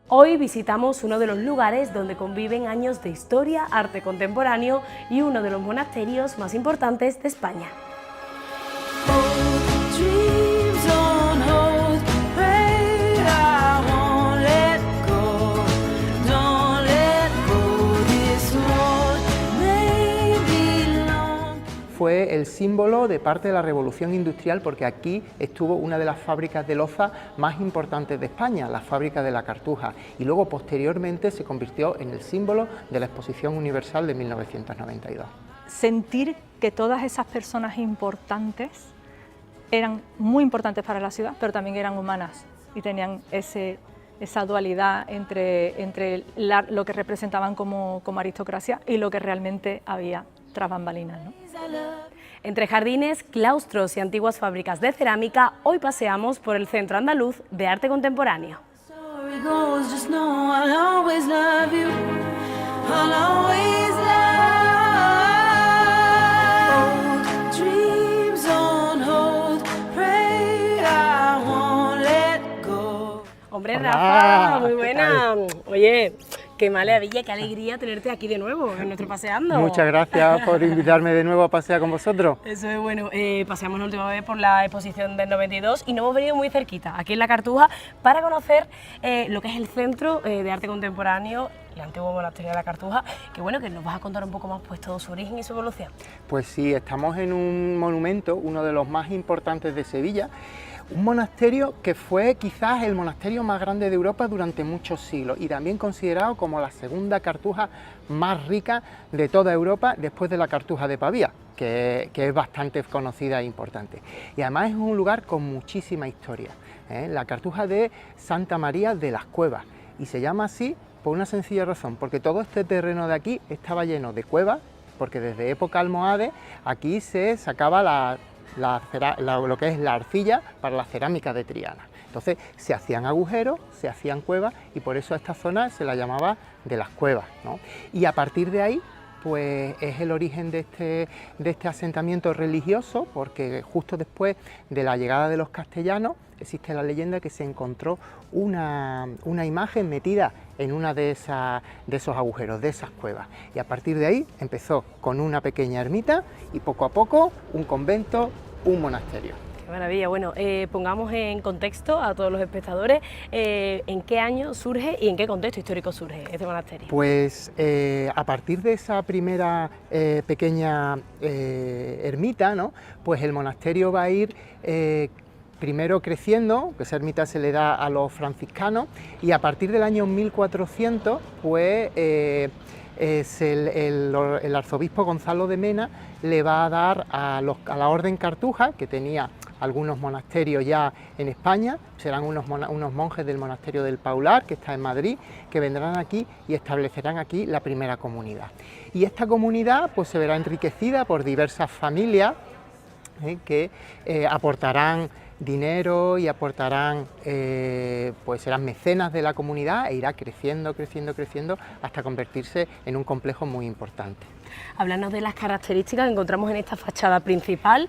Hoy visitamos uno de los lugares donde conviven años de historia, arte contemporáneo y uno de los monasterios más importantes de España. Fue el símbolo de parte de la Revolución Industrial porque aquí estuvo una de las fábricas de loza más importantes de España, la fábrica de la Cartuja, y luego posteriormente se convirtió en el símbolo de la Exposición Universal de 1992. Sentir que todas esas personas importantes eran muy importantes para la ciudad, pero también eran humanas y tenían esa dualidad entre lo que representaban como aristocracia y lo que realmente había tras bambalinas, ¿no? Entre jardines, claustros y antiguas fábricas de cerámica, hoy paseamos por el Centro Andaluz de Arte Contemporáneo. Hombre, Rafa, muy buena. Oye, qué maravilla, qué alegría tenerte aquí de nuevo en nuestro Paseando. Muchas gracias por invitarme de nuevo a pasear con vosotros. Eso es bueno. Paseamos la última vez por la exposición del 92 y nos hemos venido muy cerquita, aquí en la Cartuja, para conocer lo que es el Centro de Arte Contemporáneo, el antiguo monasterio de la Cartuja, que bueno, que nos vas a contar un poco más pues todo su origen y su evolución. Pues sí, estamos en un monumento, uno de los más importantes de Sevilla, un monasterio que fue quizás el monasterio más grande de Europa durante muchos siglos y también considerado como la segunda cartuja más rica de toda Europa después de la Cartuja de Pavía, que es bastante conocida e importante. Y además es un lugar con muchísima historia, la Cartuja de Santa María de las Cuevas, y se llama así por una sencilla razón, porque todo este terreno de aquí estaba lleno de cuevas, porque desde época almohade aquí se sacaba lo que es la arcilla para la cerámica de Triana. Entonces se hacían agujeros, se hacían cuevas y por eso a esta zona se la llamaba de las cuevas, ¿no? Y a partir de ahí pues es el origen de este asentamiento religioso, porque justo después de la llegada de los castellanos existe la leyenda que se encontró una imagen metida en una de esos agujeros, de esas cuevas, y a partir de ahí empezó con una pequeña ermita y poco a poco un convento, un monasterio. Qué maravilla. Bueno, pongamos en contexto a todos los espectadores en qué año surge y en qué contexto histórico surge este monasterio. Pues a partir de esa primera pequeña ermita, ¿no? Pues el monasterio va a ir primero creciendo, que esa ermita se le da a los franciscanos, y a partir del año 1400 pues el arzobispo Gonzalo de Mena le va a dar a la Orden Cartuja, que tenía algunos monasterios ya en España, serán unos monjes del monasterio del Paular, que está en Madrid, que vendrán aquí y establecerán aquí la primera comunidad. Y esta comunidad pues se verá enriquecida por diversas familias que aportarán dinero y aportarán, pues serán mecenas de la comunidad e irá creciendo, creciendo, creciendo hasta convertirse en un complejo muy importante. Háblanos de las características que encontramos en esta fachada principal.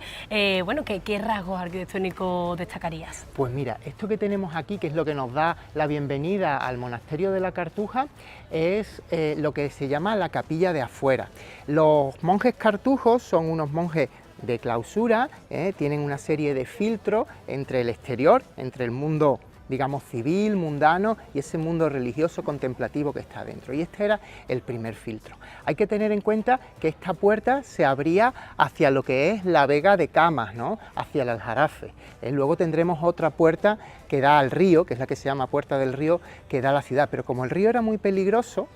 Bueno, ¿qué rasgos arquitectónicos destacarías? Pues mira, esto que tenemos aquí, que es lo que nos da la bienvenida al monasterio de la Cartuja, es lo que se llama la capilla de afuera. Los monjes cartujos son unos monjes de clausura, tienen una serie de filtros entre el exterior, entre el mundo, digamos, civil, mundano, y ese mundo religioso contemplativo que está dentro. Y este era el primer filtro. Hay que tener en cuenta que esta puerta se abría hacia lo que es la Vega de Camas, ¿no? Hacia el Aljarafe. Luego tendremos otra puerta que da al río, que es la que se llama Puerta del Río, que da a la ciudad. Pero como el río era muy peligroso,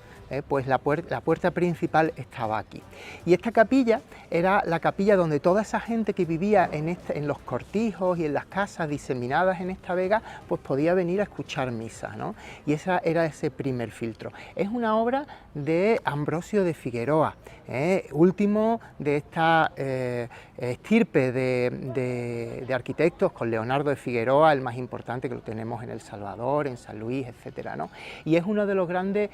pues la puerta principal estaba aquí. Y esta capilla era la capilla donde toda esa gente que vivía en los cortijos y en las casas diseminadas en esta vega, pues podía venir a escuchar misa, ¿no? Y ese era ese primer filtro. Es una obra de Ambrosio de Figueroa, último de esta estirpe de arquitectos, con Leonardo de Figueroa, el más importante, que lo tenemos en El Salvador, en San Luis, etcétera, ¿no? Y es uno de los grandes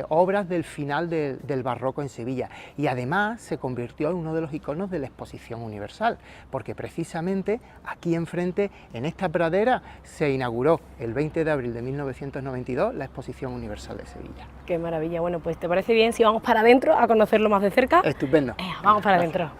obras del final del barroco en Sevilla, y además se convirtió en uno de los iconos de la Exposición Universal, porque precisamente aquí enfrente, en esta pradera, se inauguró el 20 de abril de 1992 la Exposición Universal de Sevilla. Qué maravilla. Bueno, pues ¿te parece bien si vamos para adentro a conocerlo más de cerca? Estupendo. Vamos para adentro.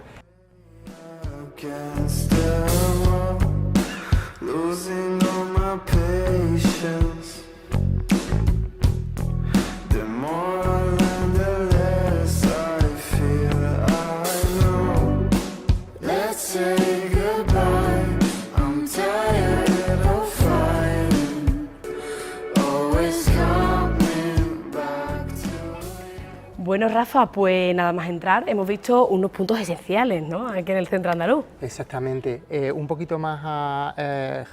Bueno, Rafa, pues nada más entrar, hemos visto unos puntos esenciales, ¿no?, aquí en el centro andaluz. Exactamente. Un poquito más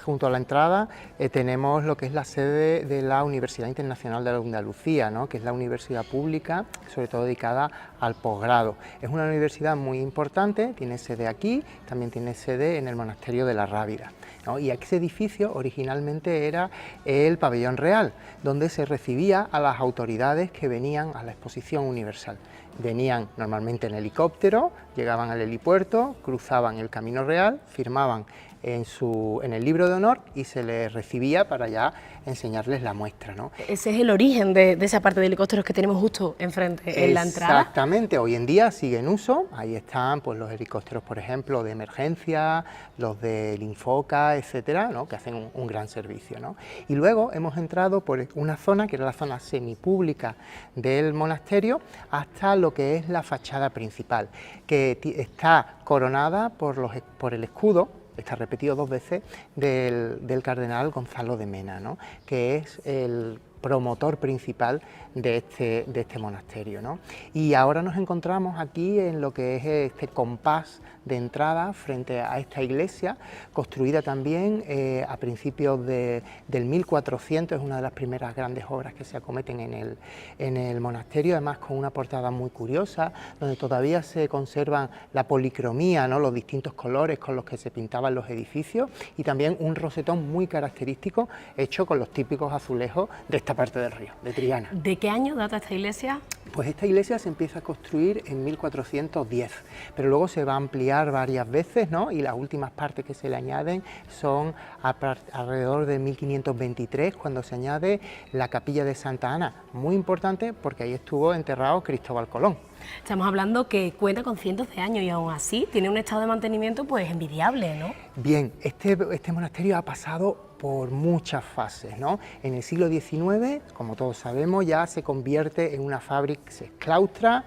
junto a la entrada tenemos lo que es la sede de la Universidad Internacional de Andalucía, ¿no?, que es la universidad pública, sobre todo dedicada al posgrado. Es una universidad muy importante, tiene sede aquí, también tiene sede en el Monasterio de la Rábida, ¿no? Y ese edificio originalmente era el Pabellón Real, donde se recibía a las autoridades que venían a la Exposición Universal. Venían normalmente en helicóptero, llegaban al helipuerto, cruzaban el Camino Real, firmaban en el libro de honor y se les recibía para ya enseñarles la muestra, ¿no? Ese es el origen de esa parte de helicópteros que tenemos justo enfrente, en la entrada. Exactamente, hoy en día sigue en uso, ahí están pues los helicópteros, por ejemplo, de emergencia, los del Infoca, etcétera, ¿no?, que hacen un gran servicio, ¿no? Y luego hemos entrado por una zona que era la zona semipública del monasterio hasta lo que es la fachada principal, que está coronada por el escudo, está repetido 2 veces, del cardenal Gonzalo de Mena, ¿no?, que es el promotor principal de este monasterio, ¿no? Y ahora nos encontramos aquí en lo que es este compás de entrada frente a esta iglesia, construida también a principios del 1400, es una de las primeras grandes obras que se acometen en el monasterio, además con una portada muy curiosa, donde todavía se conservan la policromía, ¿no?, los distintos colores con los que se pintaban los edificios, y también un rosetón muy característico hecho con los típicos azulejos de esta parte del río, de Triana. ¿De qué año data esta iglesia? Pues esta iglesia se empieza a construir en 1410, pero luego se va a ampliar varias veces, ¿no?, y las últimas partes que se le añaden son alrededor de 1523, cuando se añade la capilla de Santa Ana, muy importante porque ahí estuvo enterrado Cristóbal Colón. Estamos hablando que cuenta con cientos de años y aún así tiene un estado de mantenimiento pues envidiable, ¿no? Bien, este monasterio ha pasado por muchas fases, ¿no? En el siglo XIX, como todos sabemos, ya se convierte en una fábrica, se exclaustra,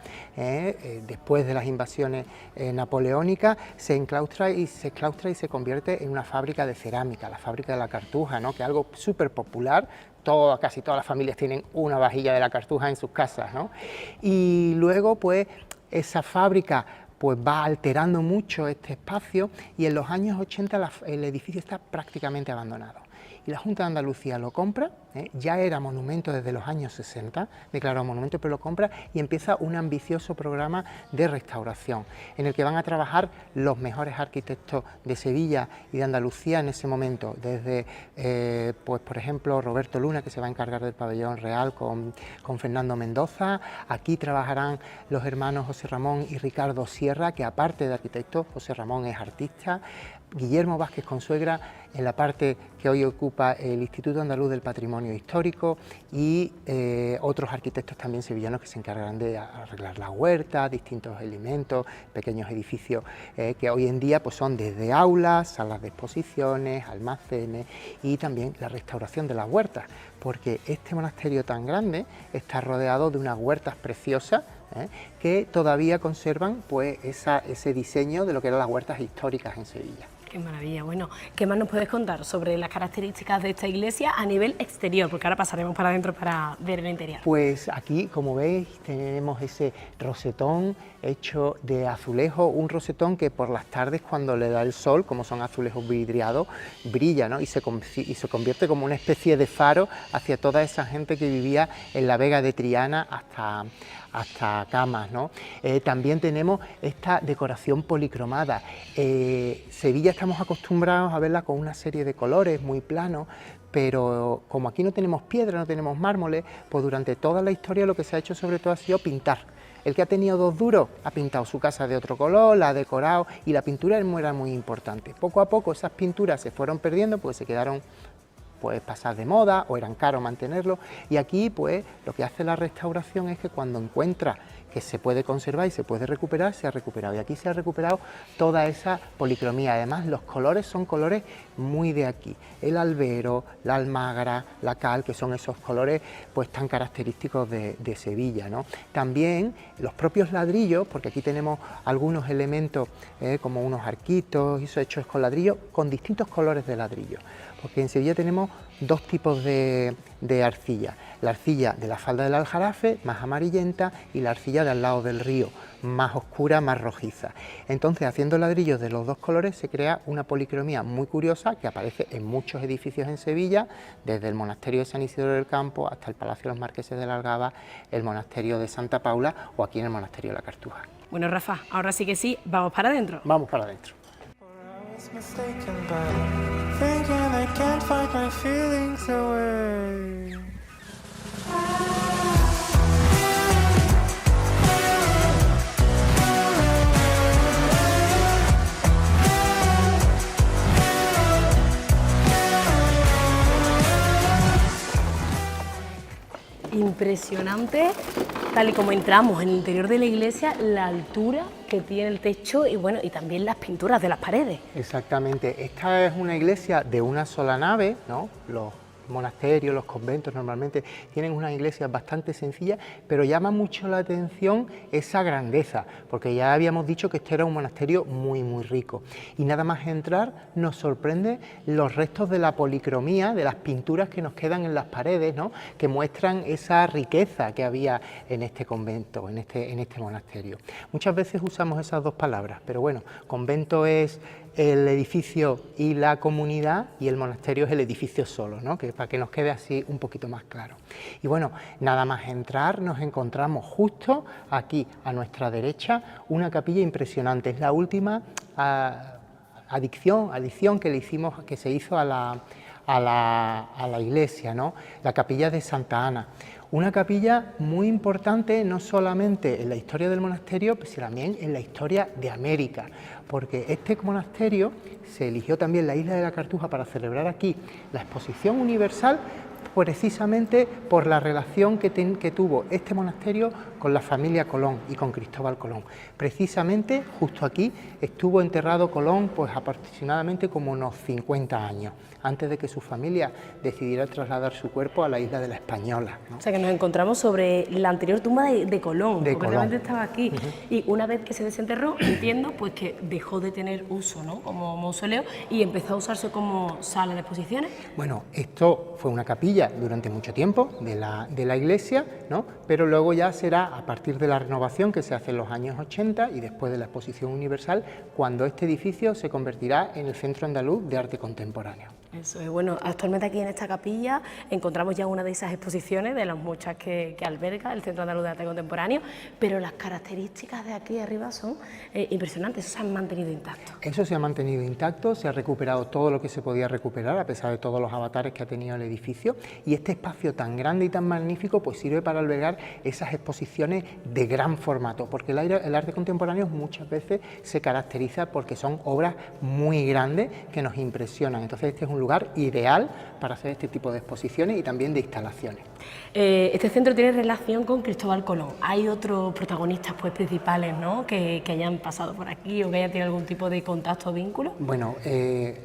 después de las invasiones napoleónicas, se exclaustra y se convierte en una fábrica de cerámica, la fábrica de la Cartuja, ¿no?, que es algo súper popular. Casi todas las familias tienen una vajilla de la Cartuja en sus casas, ¿no? Y luego, pues, esa fábrica pues va alterando mucho este espacio, y en los años 80 el edificio está prácticamente abandonado. Y la Junta de Andalucía lo compra, ya era monumento desde los años 60, declarado monumento, pero lo compra y empieza un ambicioso programa de restauración, en el que van a trabajar los mejores arquitectos de Sevilla y de Andalucía en ese momento, desde, pues por ejemplo, Roberto Luna, que se va a encargar del Pabellón Real con Fernando Mendoza. Aquí trabajarán los hermanos José Ramón y Ricardo Sierra, que aparte de arquitecto, José Ramón es artista. Guillermo Vázquez Consuegra en la parte que hoy ocupa el Instituto Andaluz del Patrimonio Histórico, y otros arquitectos también sevillanos que se encargarán de arreglar la huerta, distintos elementos, pequeños edificios que hoy en día pues son desde aulas, salas de exposiciones, almacenes, y también la restauración de las huertas, porque este monasterio tan grande está rodeado de unas huertas preciosas que todavía conservan pues ese diseño de lo que eran las huertas históricas en Sevilla. Qué maravilla. Bueno, ¿qué más nos puedes contar sobre las características de esta iglesia a nivel exterior? Porque ahora pasaremos para adentro para ver el interior. Pues aquí, como veis, tenemos ese rosetón hecho de azulejo, un rosetón que por las tardes, cuando le da el sol, como son azulejos vidriados, brilla, ¿no?, y se convierte como una especie de faro hacia toda esa gente que vivía en la Vega de Triana hasta camas, ¿no? También tenemos esta decoración policromada. Sevilla estamos acostumbrados a verla con una serie de colores muy planos, pero como aquí no tenemos piedra, no tenemos mármoles, pues durante toda la historia lo que se ha hecho sobre todo ha sido pintar. El que ha tenido 2 duros ha pintado su casa de otro color, la ha decorado, y la pintura era muy importante. Poco a poco esas pinturas se fueron perdiendo porque se quedaron pues pasadas de moda o eran caros mantenerlo, y aquí pues lo que hace la restauración es que cuando encuentra que se puede conservar y se puede recuperar, se ha recuperado, y aquí se ha recuperado toda esa policromía. Además los colores son colores muy de aquí, el albero, la almagra, la cal, que son esos colores pues tan característicos de Sevilla, ¿no? También los propios ladrillos, porque aquí tenemos algunos elementos como unos arquitos, eso hechos con ladrillo, con distintos colores de ladrillo, porque en Sevilla tenemos 2 tipos de arcilla: la arcilla de la falda del Aljarafe, más amarillenta, y la arcilla de al lado del río, más oscura, más rojiza. Entonces, haciendo ladrillos de los 2 colores se crea una policromía muy curiosa que aparece en muchos edificios en Sevilla, desde el monasterio de San Isidro del Campo hasta el Palacio de los Marqueses de la Algaba, el monasterio de Santa Paula o aquí en el monasterio de la Cartuja. Bueno, Rafa, ahora sí que sí, vamos para adentro. Vamos para adentro. Mistaken, but thinking I can't fight my feelings away. Impresionante, tal y como entramos en el interior de la iglesia, la altura que tiene el techo y bueno, y también las pinturas de las paredes. Exactamente, esta es una iglesia de una sola nave, ¿no? Los monasterios, los conventos normalmente tienen unas iglesias bastante sencillas, pero llama mucho la atención esa grandeza, porque ya habíamos dicho que este era un monasterio muy rico, y nada más entrar nos sorprende los restos de la policromía, de las pinturas que nos quedan en las paredes, ¿no? Que muestran esa riqueza que había en este convento, en este monasterio. Muchas veces usamos esas 2 palabras, pero bueno, convento es el edificio y la comunidad, y el monasterio es el edificio solo, ¿no? Que para que nos quede así un poquito más claro. Y bueno, nada más entrar nos encontramos justo aquí a nuestra derecha una capilla impresionante. Es la última adición que se hizo a la iglesia, ¿no? La capilla de Santa Ana. Una capilla muy importante no solamente en la historia del monasterio, sino también en la historia de América, porque este monasterio se eligió también la isla de la Cartuja para celebrar aquí la Exposición Universal, precisamente por la relación que tuvo este monasterio con la familia Colón y con Cristóbal Colón. Precisamente justo aquí estuvo enterrado Colón pues aproximadamente como unos 50 años, antes de que su familia decidiera trasladar su cuerpo a la isla de la Española, ¿no? O sea que nos encontramos sobre la anterior tumba de Colón, concretamente estaba aquí, y una vez que se desenterró, entiendo pues que dejó de tener uso, ¿no? Como mausoleo, y empezó a usarse como sala de exposiciones. Bueno, esto fue una capilla durante mucho tiempo de la iglesia, ¿no? Pero luego ya será a partir de la renovación que se hace en los años 80 y después de la Exposición Universal cuando este edificio se convertirá en el Centro Andaluz de Arte Contemporáneo. Eso es, bueno, actualmente aquí en esta capilla encontramos ya una de esas exposiciones, de las muchas que alberga el Centro Andaluz de Arte Contemporáneo, pero las características de aquí arriba son impresionantes, eso se han mantenido intactos. Eso se ha mantenido intacto, se ha recuperado todo lo que se podía recuperar, a pesar de todos los avatares que ha tenido el edificio, y este espacio tan grande y tan magnífico pues sirve para albergar esas exposiciones de gran formato, porque el arte contemporáneo muchas veces se caracteriza porque son obras muy grandes que nos impresionan, entonces este es un lugar ideal para hacer este tipo de exposiciones y también de instalaciones. Este centro tiene relación con Cristóbal Colón. ¿Hay otros protagonistas pues, principales, ¿no? que hayan pasado por aquí o que hayan tenido algún tipo de contacto o vínculo? Bueno,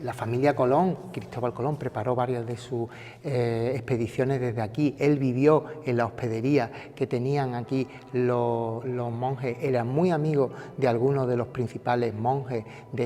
la familia Colón, Cristóbal Colón, preparó varias de sus expediciones desde aquí. Él vivió en la hospedería que tenían aquí los monjes, era muy amigo de algunos de los principales monjes de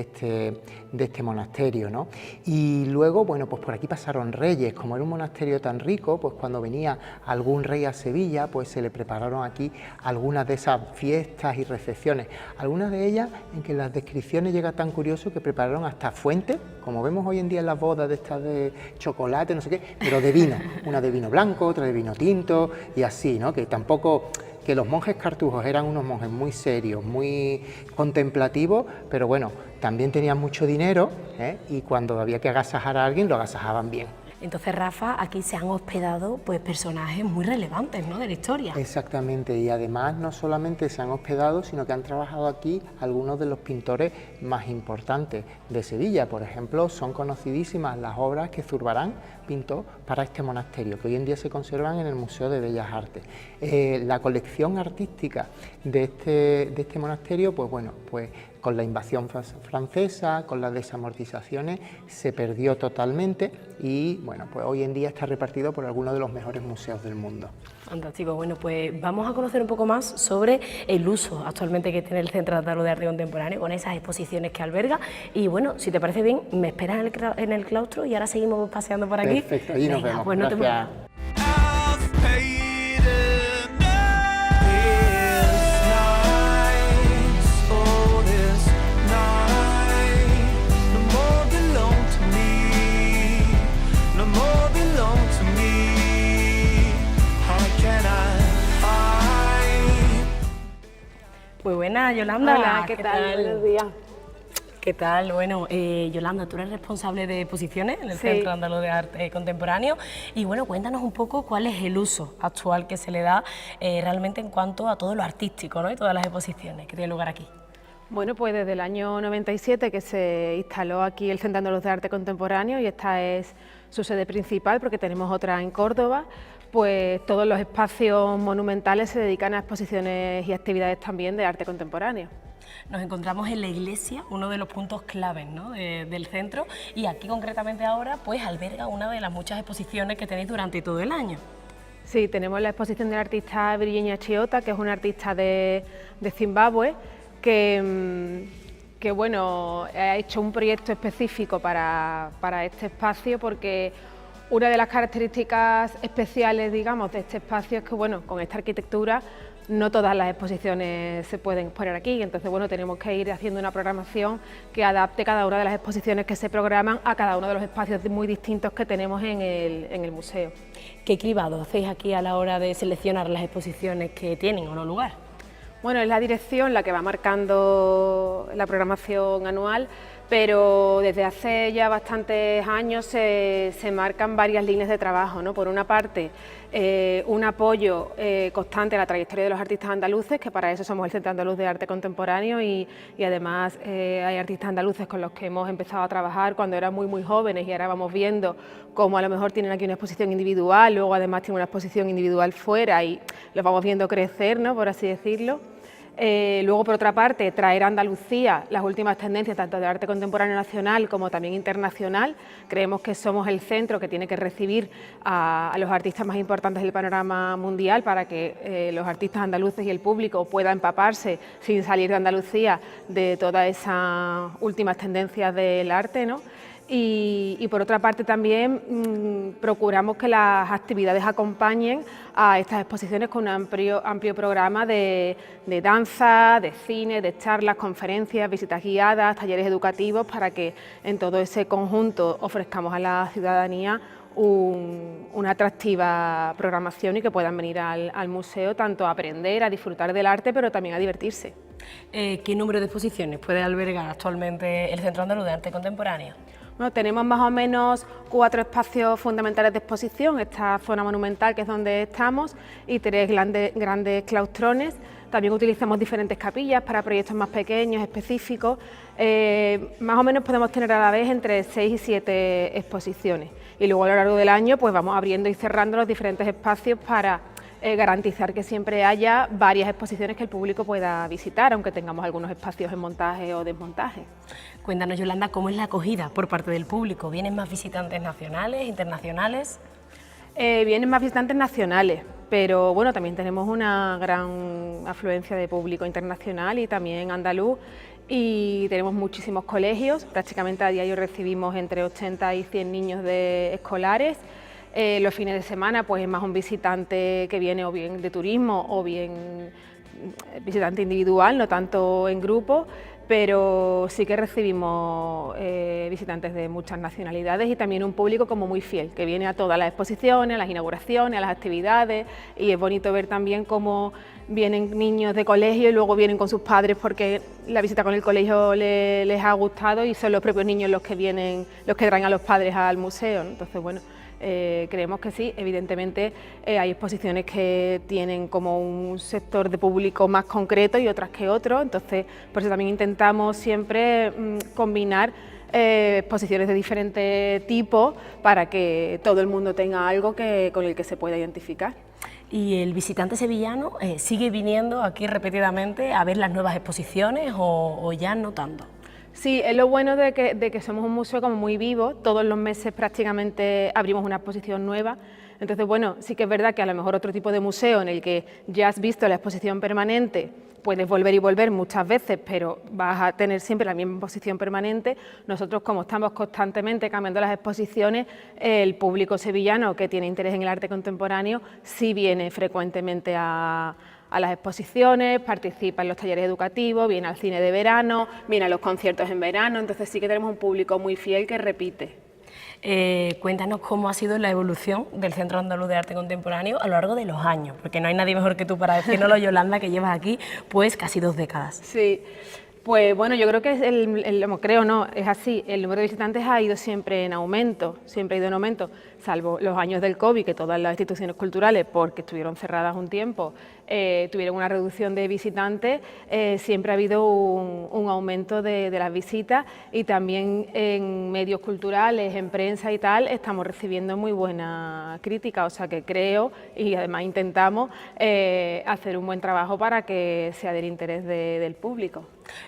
este monasterio, ¿no? Y luego, bueno, pues por aquí pasaron reyes. Como era un monasterio tan rico, pues cuando venía algún rey a Sevilla, pues se le prepararon aquí algunas de esas fiestas y recepciones. Algunas de ellas en que las descripciones llega tan curioso que prepararon hasta fuentes, como vemos hoy en día en las bodas de estas de chocolate, no sé qué, pero de vino. Una de vino blanco, otra de vino tinto y así, ¿no? Que tampoco que los monjes cartujos eran unos monjes muy serios, muy contemplativos, pero bueno, también tenían mucho dinero, y cuando había que agasajar a alguien, lo agasajaban bien. Entonces, Rafa, aquí se han hospedado pues personajes muy relevantes, ¿no?, de la historia. Exactamente, y además no solamente se han hospedado, sino que han trabajado aquí algunos de los pintores más importantes de Sevilla. Por ejemplo, son conocidísimas las obras que Zurbarán pintó para este monasterio, que hoy en día se conservan en el Museo de Bellas Artes. La colección artística de este monasterio, pues bueno, pues con la invasión francesa, con las desamortizaciones, se perdió totalmente y bueno, pues hoy en día está repartido por algunos de los mejores museos del mundo. Fantástico, bueno, pues vamos a conocer un poco más sobre el uso actualmente que tiene el Centro Andaluz de Arte Contemporáneo con esas exposiciones que alberga y bueno, si te parece bien, me esperas en el claustro y ahora seguimos paseando por aquí. Perfecto, allí nos vemos. Pues no te Gracias. Muy buena, Yolanda. Hola, ¿qué tal? Buenos días. ¿Qué tal? Bueno, Yolanda, tú eres responsable de exposiciones en el Sí. Centro Andaluz de Arte Contemporáneo y bueno, cuéntanos un poco cuál es el uso actual que se le da realmente en cuanto a todo lo artístico, ¿no?, y todas las exposiciones que tienen lugar aquí. Bueno, pues desde el año 97 que se instaló aquí el Centro Andaluz de Arte Contemporáneo y esta es su sede principal porque tenemos otra en Córdoba, pues todos los espacios monumentales se dedican a exposiciones y actividades también de arte contemporáneo. Nos encontramos en la iglesia, uno de los puntos claves, ¿no?, del centro, y aquí concretamente ahora pues alberga una de las muchas exposiciones que tenéis durante todo el año. Sí, tenemos la exposición del artista Virginia Chiota, que es una artista de Zimbabue, que bueno, ha hecho un proyecto específico para este espacio porque una de las características especiales, digamos, de este espacio es que, bueno, con esta arquitectura no todas las exposiciones se pueden exponer aquí, entonces, bueno, tenemos que ir haciendo una programación que adapte cada una de las exposiciones que se programan a cada uno de los espacios muy distintos que tenemos en el museo. ¿Qué cribado hacéis aquí a la hora de seleccionar las exposiciones que tienen o no lugar? Bueno, es la dirección la que va marcando la programación anual, pero desde hace ya bastantes años se marcan varias líneas de trabajo, ¿no? Por una parte, un apoyo constante a la trayectoria de los artistas andaluces, que para eso somos el Centro Andaluz de Arte Contemporáneo y además hay artistas andaluces con los que hemos empezado a trabajar cuando eran muy jóvenes y ahora vamos viendo cómo a lo mejor tienen aquí una exposición individual, luego además tienen una exposición individual fuera y los vamos viendo crecer, ¿no?, por así decirlo. Luego, por otra parte, traer a Andalucía las últimas tendencias tanto de arte contemporáneo nacional como también internacional. Creemos que somos el centro que tiene que recibir a los artistas más importantes del panorama mundial para que los artistas andaluces y el público puedan empaparse sin salir de Andalucía de todas esas últimas tendencias del arte, ¿no? Y por otra parte también procuramos que las actividades acompañen a estas exposiciones con un amplio programa de danza, de cine, de charlas, conferencias, visitas guiadas, talleres educativos, para que en todo ese conjunto ofrezcamos a la ciudadanía una atractiva programación y que puedan venir al museo tanto a aprender, a disfrutar del arte, pero también a divertirse. ¿Qué número de exposiciones puede albergar actualmente el Centro Andaluz de Arte Contemporáneo? Bueno, tenemos más o menos 4 espacios fundamentales de exposición, esta zona monumental que es donde estamos y 3 grandes claustrones. También utilizamos diferentes capillas para proyectos más pequeños, específicos. Más o menos podemos tener a la vez entre 6 y 7 exposiciones. Y luego a lo largo del año pues vamos abriendo y cerrando los diferentes espacios para garantizar que siempre haya varias exposiciones que el público pueda visitar, aunque tengamos algunos espacios en montaje o desmontaje. Cuéntanos, Yolanda, ¿cómo es la acogida por parte del público? ¿Vienen más visitantes nacionales, internacionales? Vienen más visitantes nacionales, pero bueno, también tenemos una gran afluencia de público internacional y también andaluz, y tenemos muchísimos colegios, prácticamente a diario recibimos entre 80 y 100 niños escolares. Los fines de semana pues es más un visitante que viene o bien de turismo o bien visitante individual, no tanto en grupo. pero sí que recibimos visitantes de muchas nacionalidades y también un público como muy fiel, que viene a todas las exposiciones, a las inauguraciones, a las actividades, y es bonito ver también cómo vienen niños de colegio y luego vienen con sus padres porque la visita con el colegio les ha gustado y son los propios niños los que vienen, los que traen a los padres al museo, ¿no? Entonces, bueno, creemos que sí, evidentemente hay exposiciones que tienen como un sector de público más concreto y otras que otro, entonces por eso también intentamos siempre combinar exposiciones de diferentes tipos para que todo el mundo tenga algo con el que se pueda identificar. ¿Y el visitante sevillano sigue viniendo aquí repetidamente a ver las nuevas exposiciones o ya no tanto? Sí, es lo bueno de que somos un museo como muy vivo, todos los meses prácticamente abrimos una exposición nueva, entonces bueno, sí que es verdad que a lo mejor otro tipo de museo en el que ya has visto la exposición permanente, puedes volver y volver muchas veces, pero vas a tener siempre la misma exposición permanente. Nosotros, como estamos constantemente cambiando las exposiciones, el público sevillano que tiene interés en el arte contemporáneo sí viene frecuentemente a las exposiciones, participa en los talleres educativos, viene al cine de verano, viene a los conciertos en verano, entonces sí que tenemos un público muy fiel que repite. Cuéntanos cómo ha sido la evolución del Centro Andaluz de Arte Contemporáneo a lo largo de los años, porque no hay nadie mejor que tú para decírnoslo, Yolanda, que llevas aquí pues casi 2 décadas. Sí. Pues bueno, yo creo que es así, el número de visitantes ha ido siempre en aumento, siempre ha ido en aumento, salvo los años del COVID, que todas las instituciones culturales, porque estuvieron cerradas un tiempo, tuvieron una reducción de visitantes, siempre ha habido un aumento de las visitas y también en medios culturales, en prensa y tal, estamos recibiendo muy buena crítica, o sea que creo y además intentamos hacer un buen trabajo para que sea del interés del público.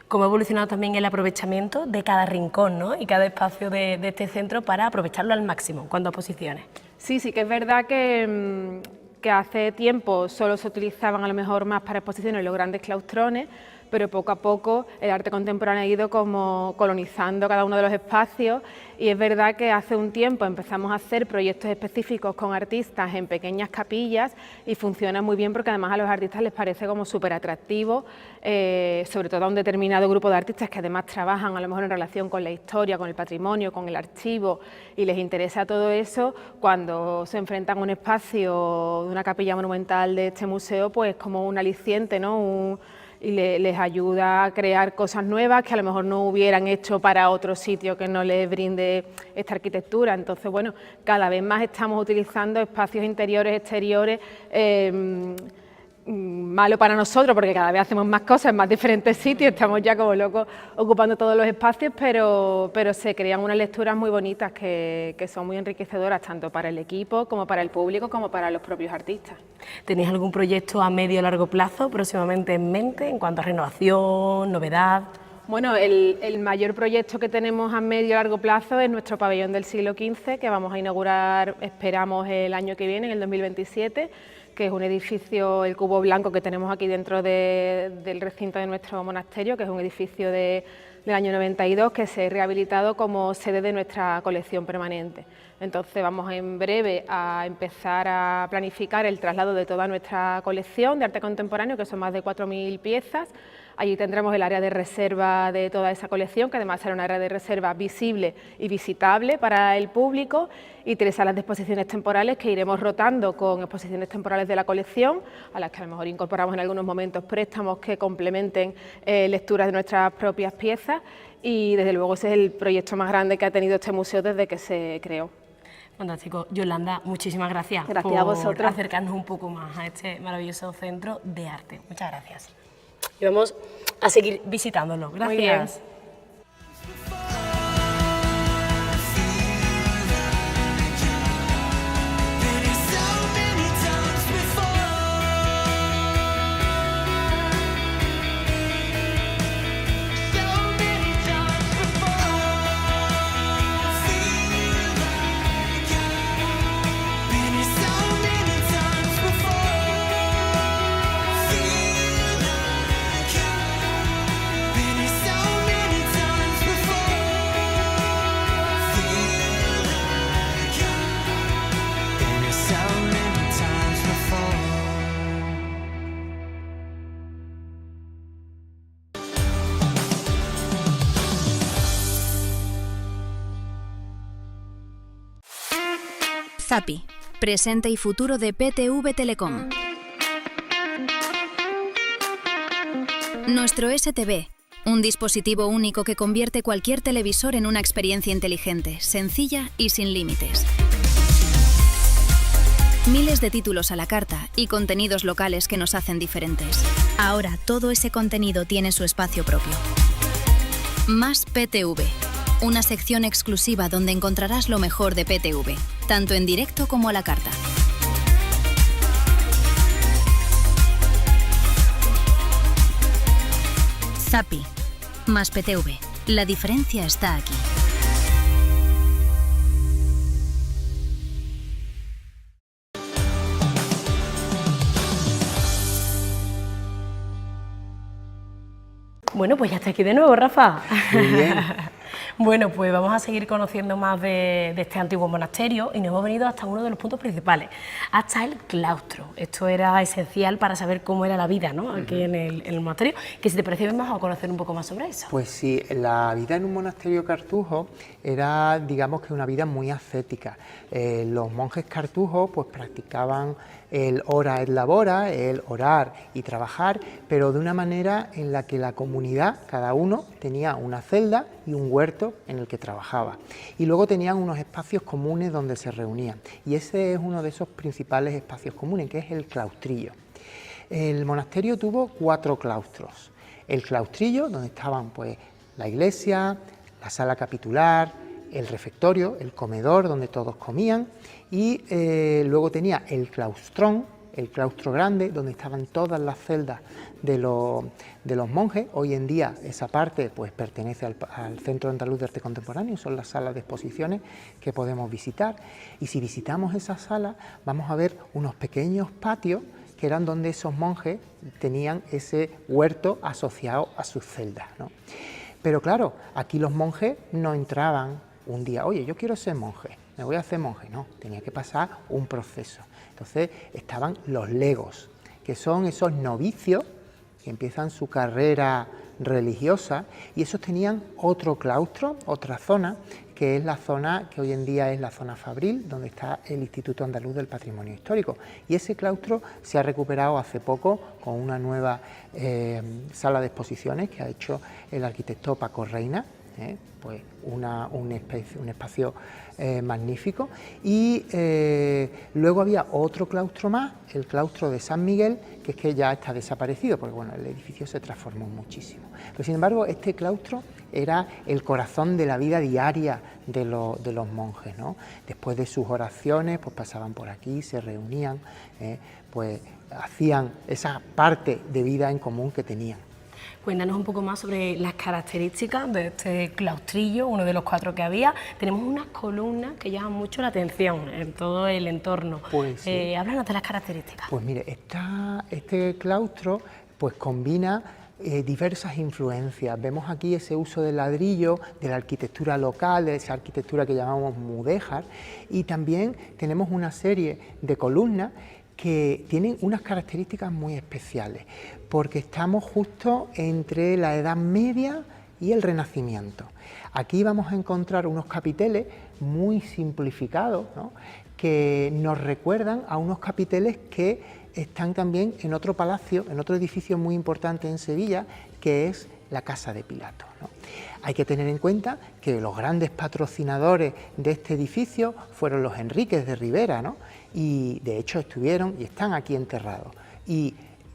Cómo ha evolucionado también el aprovechamiento de cada rincón, ¿no? Y cada espacio de este centro para aprovecharlo al máximo en cuanto a posiciones. Sí, sí que es verdad que hace tiempo solo se utilizaban a lo mejor más para exposiciones los grandes claustrones, pero poco a poco el arte contemporáneo ha ido como colonizando cada uno de los espacios y es verdad que hace un tiempo empezamos a hacer proyectos específicos con artistas en pequeñas capillas y funciona muy bien porque además a los artistas les parece como súper atractivo, sobre todo a un determinado grupo de artistas que además trabajan a lo mejor en relación con la historia, con el patrimonio, con el archivo y les interesa todo eso, cuando se enfrentan a un espacio de una capilla monumental de este museo, pues como un aliciente, ¿no? Y les ayuda a crear cosas nuevas que a lo mejor no hubieran hecho para otro sitio que no les brinde esta arquitectura. Entonces, bueno, cada vez más estamos utilizando espacios interiores, exteriores, malo para nosotros porque cada vez hacemos más cosas en más diferentes sitios, estamos ya como locos ocupando todos los espacios, pero se crean unas lecturas muy bonitas que son muy enriquecedoras tanto para el equipo como para el público como para los propios artistas. ¿Tenéis algún proyecto a medio o largo plazo próximamente en mente en cuanto a renovación, novedad? Bueno, el mayor proyecto que tenemos a medio y largo plazo es nuestro pabellón del siglo XV, que vamos a inaugurar, esperamos, el año que viene, en el 2027, que es un edificio, el Cubo Blanco, que tenemos aquí dentro del recinto de nuestro monasterio, que es un edificio del año 92, que se ha rehabilitado como sede de nuestra colección permanente. Entonces vamos en breve a empezar a planificar el traslado de toda nuestra colección de arte contemporáneo, que son más de 4.000 piezas. Allí tendremos el área de reserva de toda esa colección, que además será un área de reserva visible y visitable para el público, y 3 salas de exposiciones temporales que iremos rotando con exposiciones temporales de la colección, a las que a lo mejor incorporamos en algunos momentos préstamos que complementen lecturas de nuestras propias piezas, y desde luego ese es el proyecto más grande que ha tenido este museo desde que se creó. Fantástico. Yolanda, muchísimas gracias, a vosotros por acercarnos un poco más a este maravilloso centro de arte. Muchas gracias. Y vamos a seguir visitándolo. Gracias. SAPI, presente y futuro de PTV Telecom. Nuestro STV, un dispositivo único que convierte cualquier televisor en una experiencia inteligente, sencilla y sin límites. Miles de títulos a la carta y contenidos locales que nos hacen diferentes. Ahora todo ese contenido tiene su espacio propio. Más PTV, una sección exclusiva donde encontrarás lo mejor de PTV, tanto en directo como a la carta. SAPI, más PTV. La diferencia está aquí. Bueno, pues ya está aquí de nuevo, Rafa. Muy bien. Bueno, pues vamos a seguir conociendo más de este antiguo monasterio y nos hemos venido hasta uno de los puntos principales, hasta el claustro. Esto era esencial para saber cómo era la vida, ¿no?, aquí en el monasterio, que si te parece bien vamos a conocer un poco más sobre eso. Pues sí, la vida en un monasterio cartujo era, digamos que una vida muy ascética. Los monjes cartujos pues practicaban el ora et labora, el orar y trabajar, pero de una manera en la que la comunidad, cada uno, tenía una celda y un huerto en el que trabajaba. Y luego tenían unos espacios comunes donde se reunían. Y ese es uno de esos principales espacios comunes, que es el claustrillo. El monasterio tuvo 4 claustros. El claustrillo, donde estaban pues la iglesia, la sala capitular, el refectorio, el comedor donde todos comían, y luego tenía el claustrón, el claustro grande, donde estaban todas las celdas de los monjes. Hoy en día esa parte pues pertenece al Centro Andaluz de Arte Contemporáneo, son las salas de exposiciones que podemos visitar, y si visitamos esa sala vamos a ver unos pequeños patios que eran donde esos monjes tenían ese huerto asociado a sus celdas, ¿no? Pero claro, aquí los monjes no entraban un día, oye, yo quiero ser monje, me voy a hacer monje. No, tenía que pasar un proceso. Entonces estaban los legos, que son esos novicios que empiezan su carrera religiosa, y esos tenían otro claustro, otra zona, que es la zona que hoy en día es la zona Fabril, donde está el Instituto Andaluz del Patrimonio Histórico. Y ese claustro se ha recuperado hace poco con una nueva sala de exposiciones que ha hecho el arquitecto Paco Reina, pues un espacio magnífico. Y luego había otro claustro más, el claustro de San Miguel, que es que ya está desaparecido, porque bueno, el edificio se transformó muchísimo. Pero sin embargo, este claustro era el corazón de la vida diaria de los monjes, ¿no? Después de sus oraciones, pues pasaban por aquí, se reunían, pues hacían esa parte de vida en común que tenían. Cuéntanos un poco más sobre las características de este claustrillo, uno de los 4 que había. Tenemos unas columnas que llaman mucho la atención en todo el entorno. Pues sí. Háblanos de las características. Pues mire, este claustro pues combina diversas influencias. Vemos aquí ese uso del ladrillo, de la arquitectura local, de esa arquitectura que llamamos mudéjar, y también tenemos una serie de columnas que tienen unas características muy especiales, porque estamos justo entre la Edad Media y el Renacimiento. Aquí vamos a encontrar unos capiteles muy simplificados, ¿no?, que nos recuerdan a unos capiteles que están también en otro palacio, en otro edificio muy importante en Sevilla, que es la Casa de Pilato, ¿no? Hay que tener en cuenta que los grandes patrocinadores de este edificio fueron los Enríquez de Rivera, ¿no?, y de hecho estuvieron y están aquí enterrados, y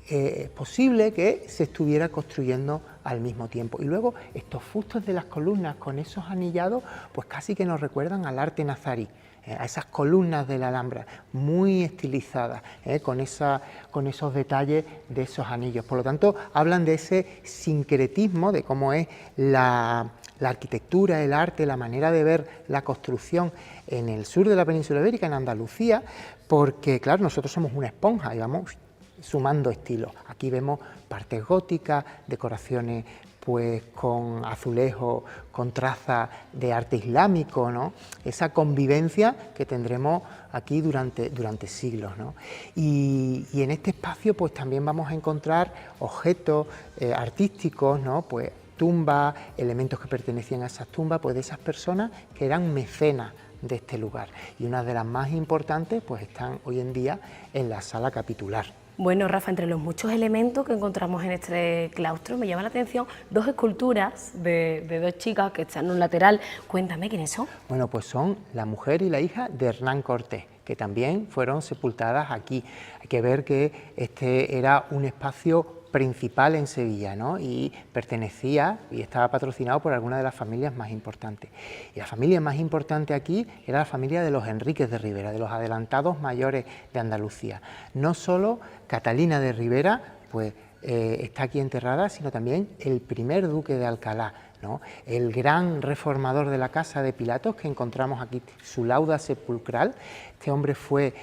es posible que se estuviera construyendo al mismo tiempo. Y luego estos fustos de las columnas con esos anillados pues casi que nos recuerdan al arte nazarí, a esas columnas de la Alhambra muy estilizadas, con esos detalles de esos anillos. Por lo tanto, hablan de ese sincretismo, de cómo es la arquitectura, el arte, la manera de ver la construcción en el sur de la península ibérica, en Andalucía, porque claro, nosotros somos una esponja y vamos sumando estilos. Aquí vemos partes góticas, decoraciones pues con azulejos, con trazas de arte islámico, ¿no?, esa convivencia que tendremos aquí durante siglos, ¿no? Y en este espacio pues también vamos a encontrar objetos artísticos, ¿no?, pues tumbas, elementos que pertenecían a esas tumbas, pues de esas personas que eran mecenas de este lugar. Y una de las más importantes pues están hoy en día en la sala capitular. Bueno, Rafa, entre los muchos elementos que encontramos en este claustro, me llama la atención dos esculturas de dos chicas que están en un lateral. Cuéntame, ¿quiénes son? Bueno, pues son la mujer y la hija de Hernán Cortés, que también fueron sepultadas aquí. Hay que ver que este era un espacio principal en Sevilla, ¿no? Y pertenecía y estaba patrocinado por alguna de las familias más importantes. Y la familia más importante aquí era la familia de los Enríquez de Ribera, de los adelantados mayores de Andalucía. No solo Catalina de Ribera, pues está aquí enterrada, sino también el primer duque de Alcalá, ¿no? El gran reformador de la casa de Pilatos, que encontramos aquí su lauda sepulcral. Este hombre fue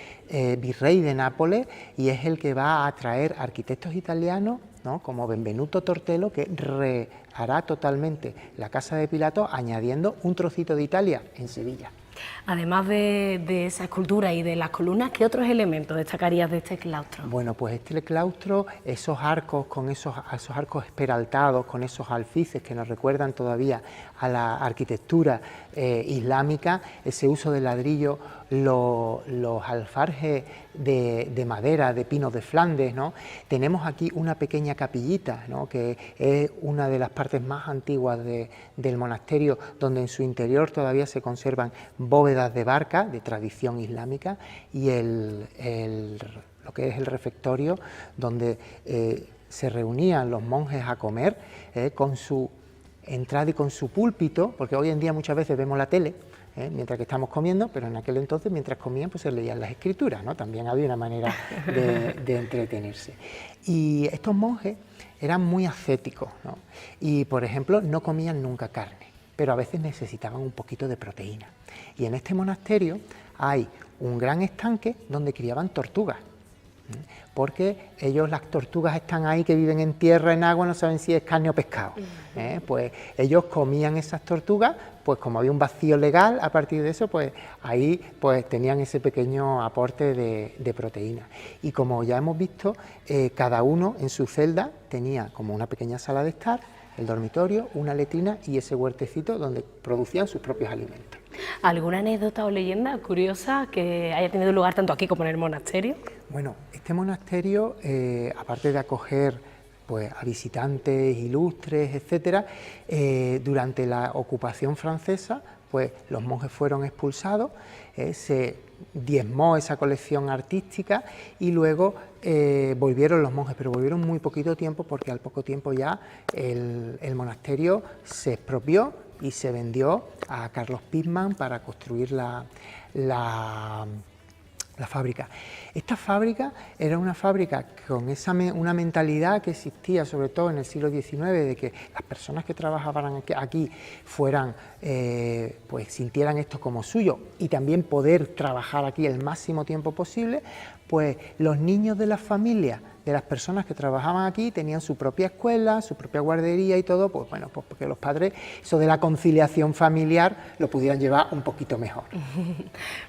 virrey de Nápoles y es el que va a atraer arquitectos italianos, ¿no? Como Benvenuto Tortello, que rehará totalmente la casa de Pilatos, añadiendo un trocito de Italia en Sevilla. Además de esa escultura y de las columnas, ¿qué otros elementos destacarías de este claustro? Bueno, pues este claustro, esos arcos con esos arcos peraltados, con esos alfices que nos recuerdan todavía a la arquitectura islámica, ese uso de ladrillo, los alfarjes de madera, de pinos de Flandes, ¿no? Tenemos aquí una pequeña capillita, ¿no? Que es una de las partes más antiguas del monasterio, donde en su interior todavía se conservan bóvedas de barca de tradición islámica y lo que es el refectorio, donde se reunían los monjes a comer con su entrada y con su púlpito, porque hoy en día muchas veces vemos la tele mientras que estamos comiendo, pero en aquel entonces mientras comían pues se leían las escrituras, ¿no? También había una manera de entretenerse. Y estos monjes eran muy ascéticos, ¿no? Y por ejemplo no comían nunca carne, pero a veces necesitaban un poquito de proteína. Y en este monasterio hay un gran estanque donde criaban tortugas, porque las tortugas están ahí, que viven en tierra, en agua, no saben si es carne o pescado. Pues ellos comían esas tortugas, pues como había un vacío legal, a partir de eso, pues ahí pues tenían ese pequeño aporte de proteína. Y como ya hemos visto, cada uno en su celda tenía como una pequeña sala de estar, el dormitorio, una letrina y ese huertecito donde producían sus propios alimentos. ¿Alguna anécdota o leyenda curiosa que haya tenido lugar tanto aquí como en el monasterio? Bueno, este monasterio, aparte de acoger pues, a visitantes ilustres, etcétera, durante la ocupación francesa, pues los monjes fueron expulsados, se diezmó esa colección artística y luego volvieron los monjes, pero volvieron muy poquito tiempo porque al poco tiempo ya el monasterio se expropió y se vendió a Carlos Pitman para construir la fábrica. Esta fábrica era una fábrica con una mentalidad que existía sobre todo en el siglo XIX, de que las personas que trabajaban aquí fueran, pues sintieran esto como suyo y también poder trabajar aquí el máximo tiempo posible. Pues los niños de las familias, de las personas que trabajaban aquí, tenían su propia escuela, su propia guardería y todo, pues bueno, pues porque los padres, eso de la conciliación familiar, lo pudieran llevar un poquito mejor.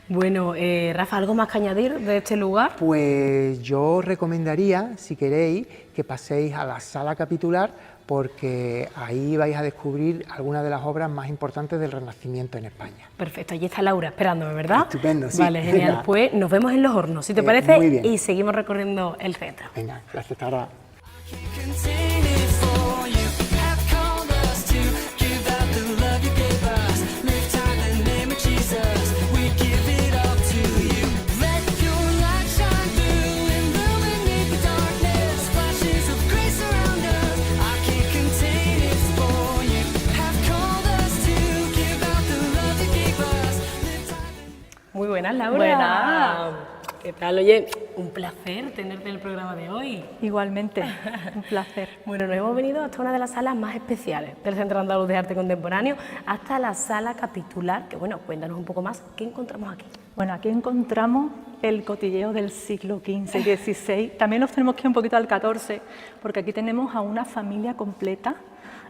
Bueno, Rafa, ¿algo más que añadir de este lugar? Pues yo recomendaría, si queréis, que paséis a la sala capitular, porque ahí vais a descubrir algunas de las obras más importantes del Renacimiento en España. Perfecto, allí está Laura esperándome, ¿verdad? Estupendo, sí. Vale, genial. Venga. Pues nos vemos en Los Hornos, si te parece, muy bien. y seguimos recorriendo el centro. Venga, gracias, hasta ahora. Muy buenas, Laura. Buenas. ¿Qué tal? Oye, un placer tenerte en el programa de hoy. Igualmente, un placer. Bueno, nos hemos venido hasta una de las salas más especiales del Centro Andaluz de Arte Contemporáneo, hasta la sala capitular, que bueno, cuéntanos un poco más, ¿qué encontramos aquí? Bueno, aquí encontramos el cotilleo del siglo XV y XVI. También nos tenemos que ir un poquito al XIV, porque aquí tenemos a una familia completa,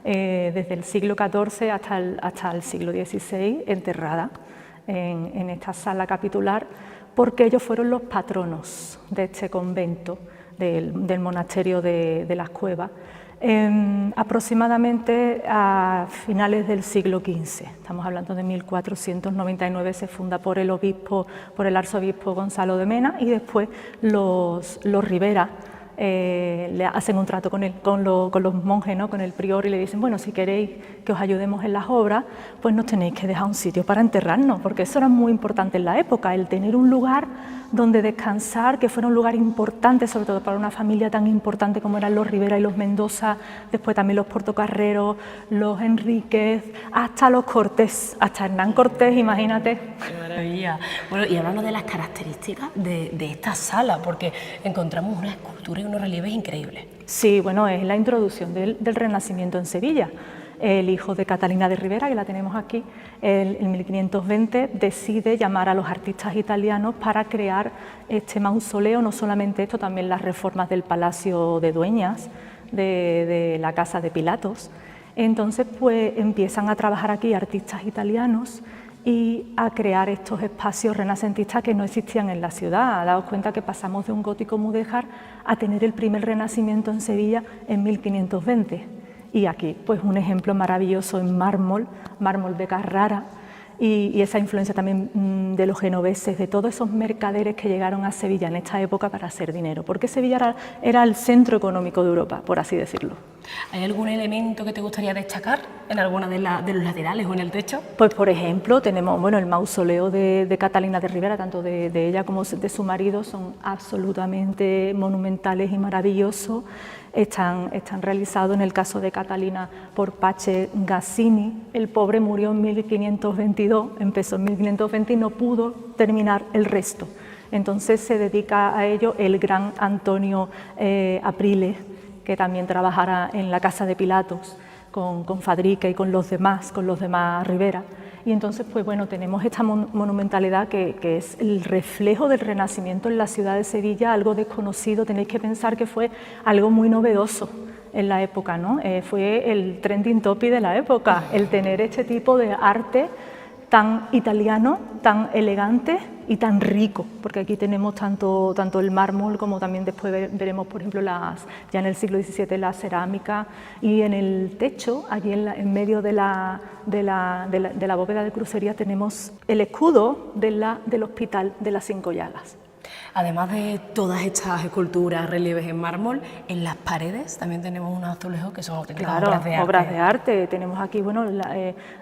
desde el siglo XIV hasta el siglo XVI, enterrada en esta sala capitular, porque ellos fueron los patronos de este convento, del monasterio de las Cuevas, Aproximadamente a finales del siglo XV, estamos hablando de 1499, se funda por el arzobispo Gonzalo de Mena, y después los Rivera le hacen un trato con los monjes, ¿no? Con el prior, y le dicen, bueno, si queréis que os ayudemos en las obras, pues nos tenéis que dejar un sitio para enterrarnos, porque eso era muy importante en la época, el tener un lugar donde descansar, que fuera un lugar importante, sobre todo para una familia tan importante como eran los Rivera y los Mendoza, después también los Portocarrero, los Enríquez, hasta los Cortés, hasta Hernán Cortés, imagínate. ¡Qué maravilla! Bueno, y hablando de las características de esta sala, porque encontramos una escultura y unos relieves increíbles. Sí, bueno, es la introducción del Renacimiento en Sevilla. El hijo de Catalina de Rivera, que la tenemos aquí, en 1520 decide llamar a los artistas italianos para crear este mausoleo, no solamente esto, también las reformas del Palacio de Dueñas, de la Casa de Pilatos. Entonces, pues empiezan a trabajar aquí artistas italianos y a crear estos espacios renacentistas que no existían en la ciudad. Daos cuenta que pasamos de un gótico mudéjar a tener el primer Renacimiento en Sevilla en 1520. Y aquí, pues un ejemplo maravilloso en mármol de Carrara, y esa influencia también de los genoveses, de todos esos mercaderes que llegaron a Sevilla en esta época para hacer dinero, porque Sevilla era el centro económico de Europa, por así decirlo. ¿Hay algún elemento que te gustaría destacar en alguna de los laterales o en el techo? Pues por ejemplo tenemos el mausoleo de Catalina de Rivera, tanto de ella como de su marido, son absolutamente monumentales y maravillosos. Están realizados en el caso de Catalina por Pace Gassini. El pobre murió en 1522, empezó en 1520 y no pudo terminar el resto. Entonces se dedica a ello el gran Antonio Aprile, que también trabajará en la Casa de Pilatos con Fadrique y con los demás Rivera. Y entonces, pues bueno, tenemos esta monumentalidad que es el reflejo del Renacimiento en la ciudad de Sevilla, algo desconocido. Tenéis que pensar que fue algo muy novedoso en la época, ¿no? Fue el trending topic de la época, el tener este tipo de arte tan italiano, tan elegante y tan rico, porque aquí tenemos tanto el mármol como también después veremos, por ejemplo, ya en el siglo XVII la cerámica, y en el techo, allí en medio de la bóveda de crucería, tenemos el escudo del Hospital de las Cinco Llagas. Además de todas estas esculturas, relieves en mármol, en las paredes también tenemos unos azulejos que son auténticas obras de arte. Tenemos aquí,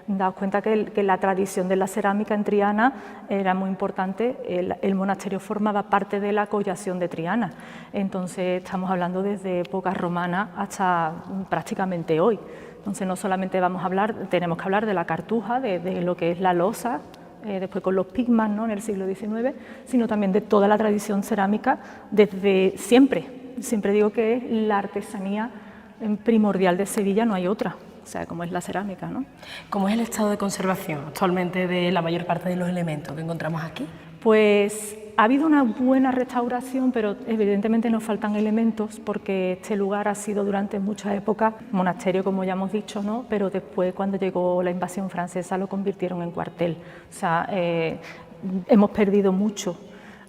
daos cuenta que la tradición de la cerámica en Triana era muy importante. El monasterio formaba parte de la collación de Triana, entonces estamos hablando desde época romana hasta prácticamente hoy. Entonces no solamente tenemos que hablar de la cartuja, de lo que es la losa, después con los pigmas, ¿no?, en el siglo XIX, sino también de toda la tradición cerámica desde siempre. Siempre digo que es la artesanía primordial de Sevilla, no hay otra, o sea, como es la cerámica, ¿no? ¿Cómo es el estado de conservación actualmente de la mayor parte de los elementos que encontramos aquí? Pues ha habido una buena restauración, pero evidentemente nos faltan elementos, porque este lugar ha sido durante muchas épocas monasterio, como ya hemos dicho, ¿no? Pero después, cuando llegó la invasión francesa, lo convirtieron en cuartel. O sea, hemos perdido mucho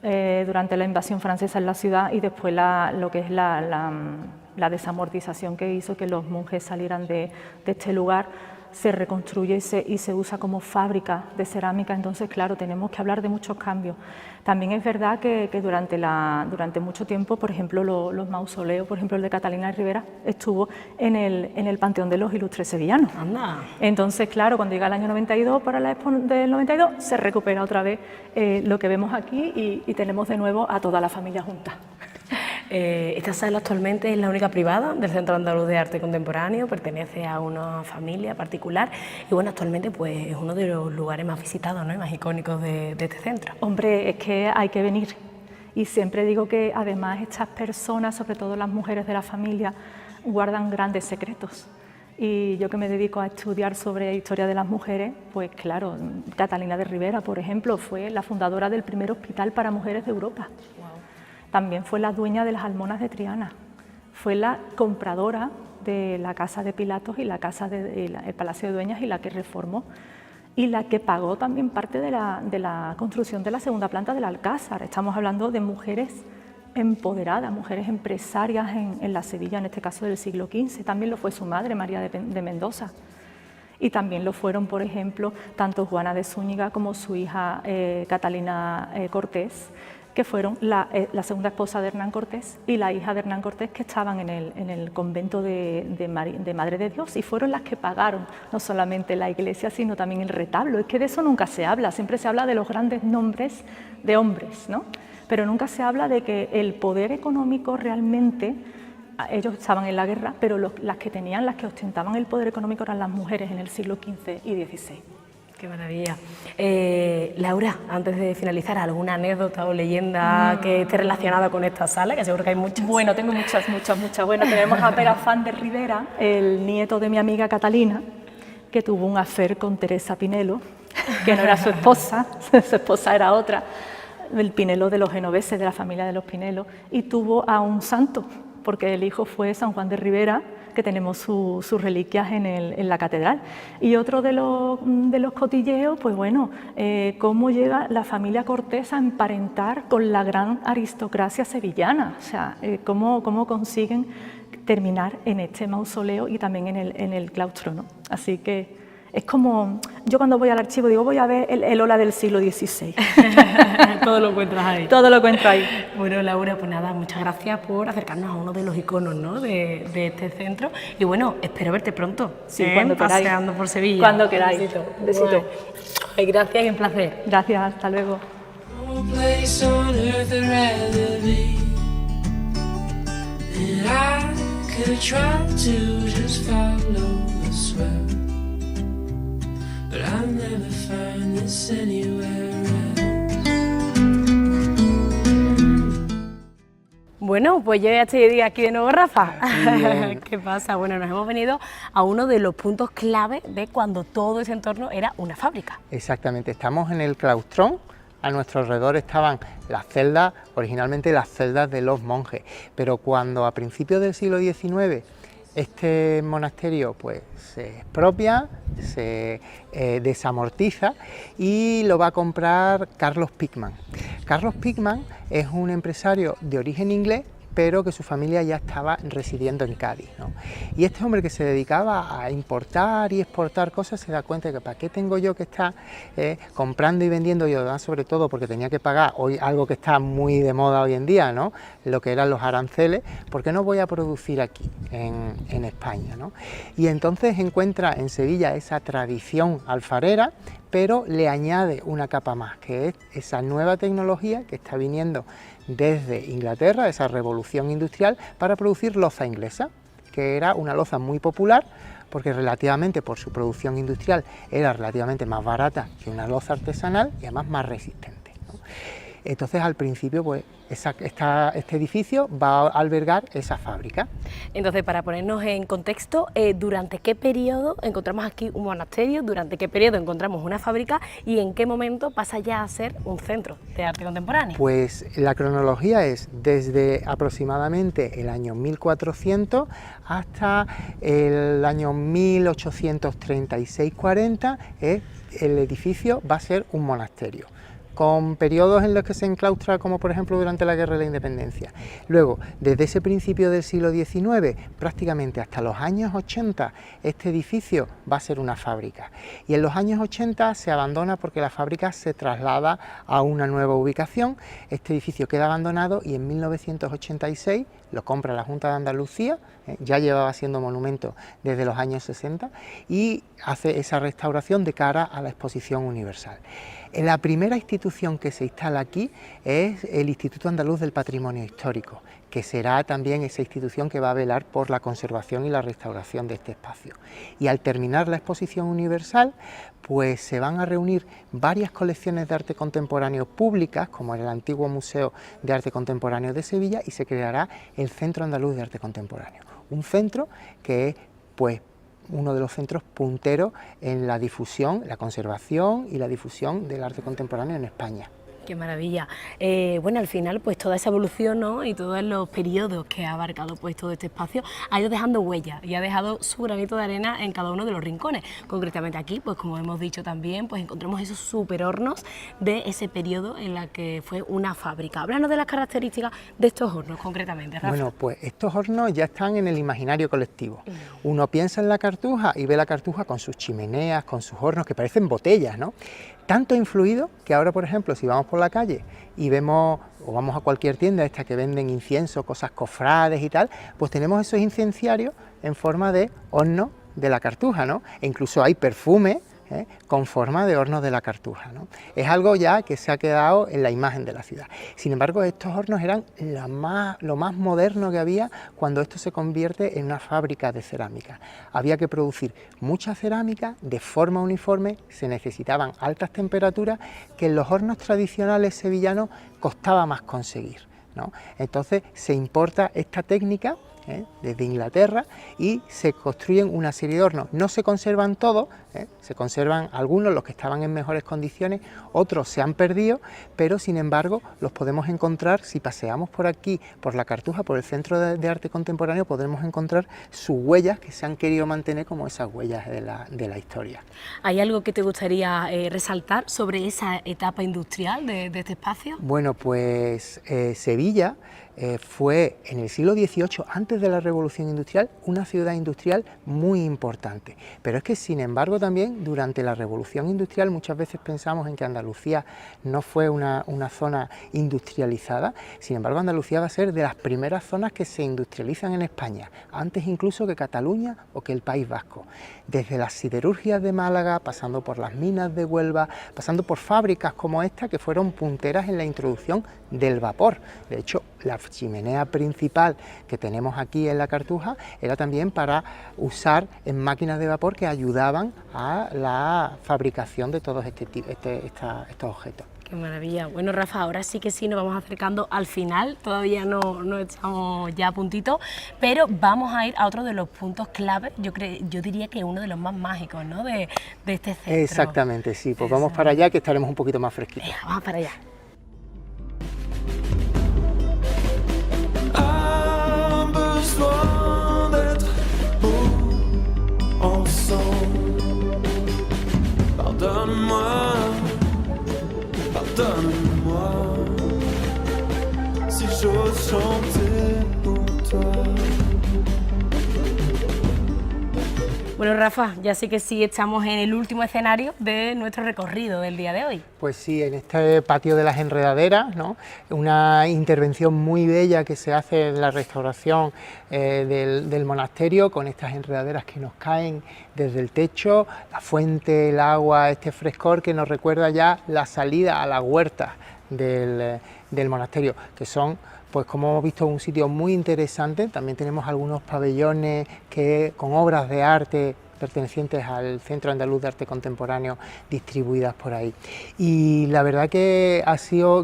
durante la invasión francesa en la ciudad, y después lo que es la desamortización que hizo que los monjes salieran de este lugar. Se reconstruye y se usa como fábrica de cerámica. Entonces, claro, tenemos que hablar de muchos cambios. También es verdad que durante mucho tiempo, por ejemplo, los mausoleos, por ejemplo el de Catalina de Rivera, estuvo en el Panteón de los Ilustres Sevillanos. Anda. Entonces, claro, cuando llega el año 92, para la Expo del 92, se recupera otra vez lo que vemos aquí, y tenemos de nuevo a toda la familia junta. Esta sala actualmente es la única privada del Centro Andaluz de Arte Contemporáneo, pertenece a una familia particular y bueno, actualmente pues es uno de los lugares más visitados, ¿no?, y más icónicos de este centro. Hombre, es que hay que venir, y siempre digo que además estas personas, sobre todo las mujeres de la familia, guardan grandes secretos. Y yo, que me dedico a estudiar sobre historia de las mujeres, pues claro, Catalina de Rivera, por ejemplo, fue la fundadora del primer hospital para mujeres de Europa. También fue la dueña de las almonas de Triana, fue la compradora de la Casa de Pilatos y el Palacio de Dueñas, y la que reformó, y la que pagó también parte de la construcción de la segunda planta del Alcázar. Estamos hablando de mujeres empoderadas, mujeres empresarias en la Sevilla, en este caso del siglo XV. También lo fue su madre, María de Mendoza. Y también lo fueron, por ejemplo, tanto Juana de Zúñiga como su hija Catalina Cortés, que fueron la segunda esposa de Hernán Cortés y la hija de Hernán Cortés, que estaban en el convento de Madre de Dios, y fueron las que pagaron no solamente la iglesia, sino también el retablo. Es que de eso nunca se habla, siempre se habla de los grandes nombres de hombres, ¿no? Pero nunca se habla de que el poder económico realmente, ellos estaban en la guerra, pero las que ostentaban el poder económico eran las mujeres en el siglo XV y XVI. Qué maravilla. Laura, antes de finalizar, ¿alguna anécdota o leyenda que esté relacionada con esta sala? Que seguro que hay muchas. Bueno, tengo muchas. Bueno, tenemos a Perafán de Rivera, el nieto de mi amiga Catalina, que tuvo un affair con Teresa Pinelo, que no era su esposa, su esposa era otra, el Pinelo de los genoveses, de la familia de los Pinelo, y tuvo a un santo, porque el hijo fue San Juan de Rivera, que tenemos sus reliquias en la catedral. Y otro de los cotilleos, pues bueno, cómo llega la familia Cortés a emparentar con la gran aristocracia sevillana, o sea, cómo consiguen terminar en este mausoleo y también en el claustro, ¿no? Así que es como, yo cuando voy al archivo digo, voy a ver el Ola del siglo XVI. Todo lo encuentras ahí. Todo lo encuentro ahí. Bueno, Laura, pues nada, muchas gracias por acercarnos a uno de los iconos, ¿no?, de este centro. Y bueno, espero verte pronto. Sí, cuando queráis. Paseando por Sevilla. Cuando queráis. Un besito. Ay, gracias y un placer. Gracias, hasta luego. No place on earth I'd rather be. And I could try to just follow the swell, but I'll never find this anywhere else. Bueno, pues yo ya estoy aquí de nuevo, Rafa. ¿Qué pasa? Bueno, nos hemos venido a uno de los puntos clave de cuando todo ese entorno era una fábrica. Exactamente, estamos en el claustrón. A nuestro alrededor estaban las celdas, originalmente las celdas de los monjes, pero cuando a principios del siglo XIX este monasterio pues se expropia, se desamortiza y lo va a comprar Carlos Pickman. Carlos Pickman es un empresario de origen inglés, pero que su familia ya estaba residiendo en Cádiz, ¿no? Y este hombre que se dedicaba a importar y exportar cosas se da cuenta de que ¿para qué tengo yo que estar comprando y vendiendo, y además sobre todo porque tenía que pagar hoy algo que está muy de moda hoy en día, ¿no?, lo que eran los aranceles? ¿Por qué no voy a producir aquí en España, ¿no? Y entonces encuentra en Sevilla esa tradición alfarera, pero le añade una capa más, que es esa nueva tecnología que está viniendo desde Inglaterra, esa revolución industrial, para producir loza inglesa, que era una loza muy popular, porque relativamente por su producción industrial era relativamente más barata que una loza artesanal y además más resistente, ¿no? Entonces al principio pues este edificio va a albergar esa fábrica. Entonces, para ponernos en contexto, ¿durante qué periodo encontramos aquí un monasterio? ¿Durante qué periodo encontramos una fábrica? ¿Y en qué momento pasa ya a ser un centro de arte contemporáneo? Pues la cronología es desde aproximadamente el año 1400 hasta el año 1836-40, el edificio va a ser un monasterio, con periodos en los que se enclaustra, como por ejemplo durante la Guerra de la Independencia. Luego, desde ese principio del siglo XIX, prácticamente hasta los años 80, este edificio va a ser una fábrica. Y en los años 80 se abandona porque la fábrica se traslada a una nueva ubicación. Este edificio queda abandonado y en 1986 lo compra la Junta de Andalucía, ya llevaba siendo monumento desde los años 60, y hace esa restauración de cara a la Exposición Universal. La primera institución que se instala aquí es el Instituto Andaluz del Patrimonio Histórico, que será también esa institución que va a velar por la conservación y la restauración de este espacio. Y al terminar la Exposición Universal, pues se van a reunir varias colecciones de arte contemporáneo públicas, como el antiguo Museo de Arte Contemporáneo de Sevilla, y se creará el Centro Andaluz de Arte Contemporáneo. Un centro que es pues uno de los centros punteros en la difusión, la conservación y la difusión del arte contemporáneo en España. Qué maravilla. Bueno, al final, pues toda esa evolución, ¿no? Y todos los periodos que ha abarcado pues todo este espacio ha ido dejando huella y ha dejado su granito de arena en cada uno de los rincones. Concretamente aquí, pues como hemos dicho también, pues encontramos esos super hornos de ese periodo en la que fue una fábrica. Háblanos de las características de estos hornos, concretamente, Rafa. Bueno, pues estos hornos ya están en el imaginario colectivo. Uno piensa en la Cartuja y ve la Cartuja con sus chimeneas, con sus hornos que parecen botellas, ¿no? Tanto influido que ahora, por ejemplo, si vamos por la calle y vemos, o vamos a cualquier tienda esta que venden incienso, cosas cofrades y tal, pues tenemos esos incenciarios en forma de horno de la Cartuja, ¿no? E incluso hay perfume con forma de hornos de la Cartuja, ¿no? Es algo ya que se ha quedado en la imagen de la ciudad. Sin embargo, estos hornos eran lo más moderno que había cuando esto se convierte en una fábrica de cerámica. Había que producir mucha cerámica de forma uniforme, se necesitaban altas temperaturas que en los hornos tradicionales sevillanos costaba más conseguir, ¿no? Entonces se importa esta técnica desde Inglaterra y se construyen una serie de hornos. No se conservan todos, se conservan algunos, los que estaban en mejores condiciones, otros se han perdido, pero sin embargo los podemos encontrar. Si paseamos por aquí, por la Cartuja, por el Centro de Arte Contemporáneo, podremos encontrar sus huellas que se han querido mantener como esas huellas de la historia. ¿Hay algo que te gustaría resaltar sobre esa etapa industrial de este espacio? Bueno, pues Sevilla fue en el siglo XVIII, antes de la Revolución Industrial, una ciudad industrial muy importante. Pero es que, sin embargo, también durante la Revolución Industrial muchas veces pensamos en que Andalucía no fue una zona industrializada. Sin embargo, Andalucía va a ser de las primeras zonas que se industrializan en España, antes incluso que Cataluña o que el País Vasco. Desde las siderurgias de Málaga, pasando por las minas de Huelva, pasando por fábricas como esta que fueron punteras en la introducción del vapor. De hecho, la chimenea principal que tenemos aquí en la Cartuja era también para usar en máquinas de vapor que ayudaban a la fabricación de todos estos objetos. Qué maravilla. Bueno, Rafa, ahora sí que sí nos vamos acercando al final, todavía no estamos ya a puntito, pero vamos a ir a otro de los puntos clave, yo diría que uno de los más mágicos, ¿no?, de este centro. Exactamente, sí, pues vamos para allá que estaremos un poquito más fresquitos. Venga, vamos para allá. Besoin d'être beau ensemble. Pardonne-moi, pardonne-moi, si j'ose chanter pour toi. Bueno, Rafa, ya sí que sí estamos en el último escenario de nuestro recorrido del día de hoy. Pues sí, en este patio de las enredaderas, ¿no?, una intervención muy bella que se hace en la restauración del monasterio, con estas enredaderas que nos caen desde el techo, la fuente, el agua, este frescor que nos recuerda ya la salida a la huerta del monasterio, que son, pues como hemos visto, un sitio muy interesante. También tenemos algunos pabellones con obras de arte pertenecientes al Centro Andaluz de Arte Contemporáneo distribuidas por ahí. Y la verdad que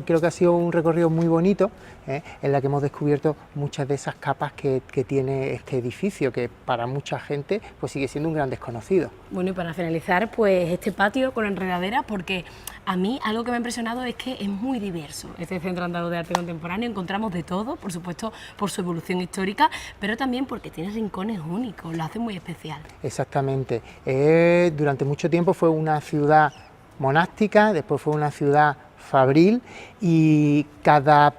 creo que ha sido un recorrido muy bonito, en la que hemos descubierto muchas de esas capas que tiene este edificio, que para mucha gente pues sigue siendo un gran desconocido. Bueno, y para finalizar, pues este patio con enredadera, porque a mí algo que me ha impresionado es que es muy diverso. Este Centro Andaluz de Arte Contemporáneo encontramos de todo, por supuesto por su evolución histórica, pero también porque tiene rincones únicos, lo hace muy especial. Exactamente. Durante mucho tiempo fue una ciudad monástica, después fue una ciudad fabril, y cada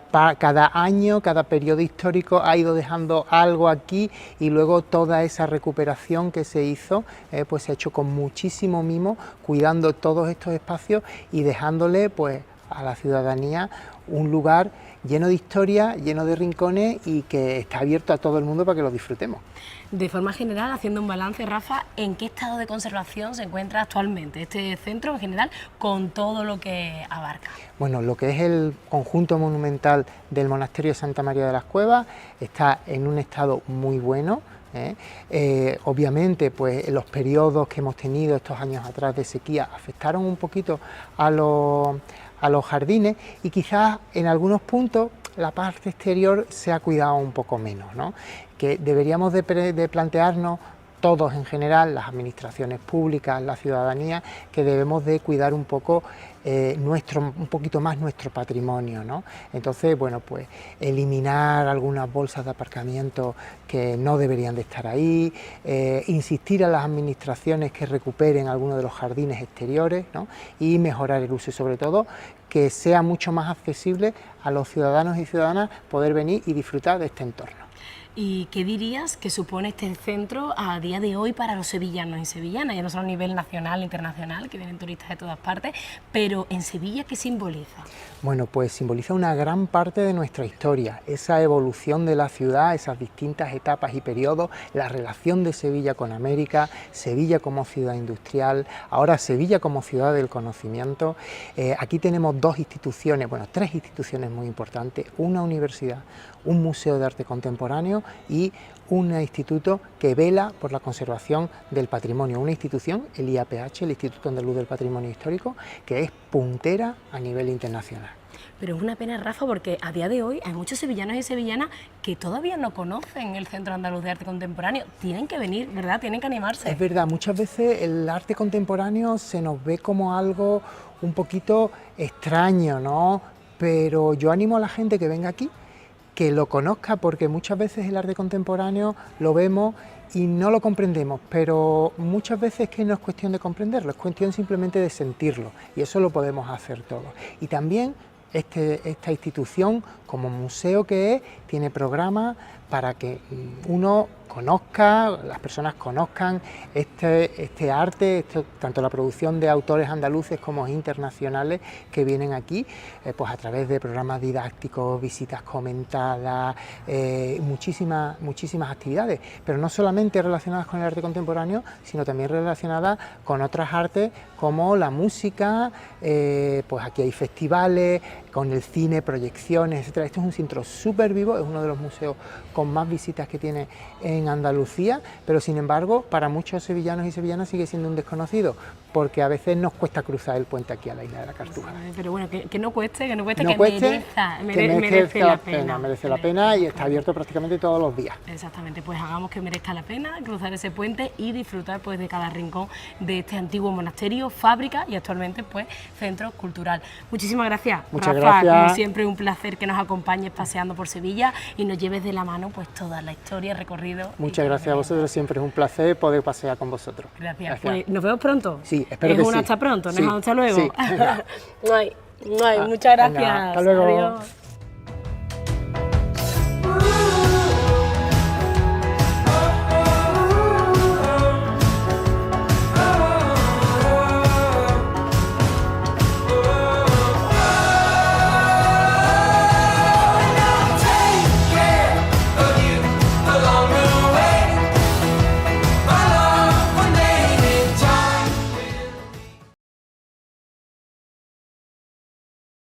año, cada periodo histórico ha ido dejando algo aquí, y luego toda esa recuperación que se hizo pues se ha hecho con muchísimo mimo, cuidando todos estos espacios y dejándole pues a la ciudadanía un lugar lleno de historia, lleno de rincones y que está abierto a todo el mundo para que lo disfrutemos. De forma general, haciendo un balance, Rafa, ¿en qué estado de conservación se encuentra actualmente este centro en general, con todo lo que abarca? Bueno, lo que es el conjunto monumental del Monasterio de Santa María de las Cuevas está en un estado muy bueno. Obviamente, pues los periodos que hemos tenido estos años atrás de sequía afectaron un poquito a los jardines, y quizás en algunos puntos la parte exterior se ha cuidado un poco menos, ¿no? Que deberíamos de plantearnos todos en general, las administraciones públicas, la ciudadanía, que debemos de cuidar un poco un poquito más nuestro patrimonio, ¿no? Entonces, bueno, pues eliminar algunas bolsas de aparcamiento que no deberían de estar ahí, insistir a las administraciones que recuperen algunos de los jardines exteriores, ¿no? Y mejorar el uso y sobre todo que sea mucho más accesible a los ciudadanos y ciudadanas poder venir y disfrutar de este entorno. ¿Y qué dirías que supone este centro a día de hoy para los sevillanos y sevillanas? Ya no solo a nivel nacional e internacional, que vienen turistas de todas partes, pero en Sevilla, ¿qué simboliza? Bueno, pues simboliza una gran parte de nuestra historia, esa evolución de la ciudad, esas distintas etapas y periodos, la relación de Sevilla con América, Sevilla como ciudad industrial, ahora Sevilla como ciudad del conocimiento. Aquí tenemos tres instituciones muy importantes, una universidad, un museo de arte contemporáneo y un instituto que vela por la conservación del patrimonio, una institución, el IAPH, el Instituto Andaluz del Patrimonio Histórico, que es puntera a nivel internacional. Pero es una pena, Rafa, porque a día de hoy hay muchos sevillanos y sevillanas que todavía no conocen el Centro Andaluz de Arte Contemporáneo. Tienen que venir, ¿verdad? Tienen que animarse. Es verdad, muchas veces el arte contemporáneo se nos ve como algo un poquito extraño, ¿no? Pero yo animo a la gente que venga aquí, que lo conozca, porque muchas veces el arte contemporáneo lo vemos y no lo comprendemos, pero muchas veces que no es cuestión de comprenderlo, es cuestión simplemente de sentirlo, y eso lo podemos hacer todos. Y también esta institución, como museo que es, tiene programas para que uno conozca, las personas conozcan este arte, tanto la producción de autores andaluces como internacionales que vienen aquí, pues a través de programas didácticos, visitas comentadas, muchísimas actividades, pero no solamente relacionadas con el arte contemporáneo, sino también relacionadas con otras artes como la música, pues aquí hay festivales, con el cine, proyecciones, etc. Esto es un centro súper vivo, es uno de los museos con más visitas que tiene en Andalucía, pero sin embargo para muchos sevillanos y sevillanas sigue siendo un desconocido, porque a veces nos cuesta cruzar el puente aquí a la isla de la Cartuja. Pero bueno, que no cueste, que merece la pena. Merece la pena y está abierto prácticamente todos los días. Exactamente, pues hagamos que merezca la pena cruzar ese puente y disfrutar pues de cada rincón de este antiguo monasterio, fábrica y actualmente pues centro cultural. Muchísimas gracias, Muchas Rafa, gracias. como siempre un placer que nos acompañes paseando por Sevilla y nos lleves de la mano pues toda la historia, recorrido. Muchas gracias a vosotros, siempre es un placer poder pasear con vosotros. Gracias. Pues nos vemos pronto. Sí, espero que sí. Hasta pronto, Sí, hasta luego. sí. Muchas gracias. Venga, hasta luego. Adiós.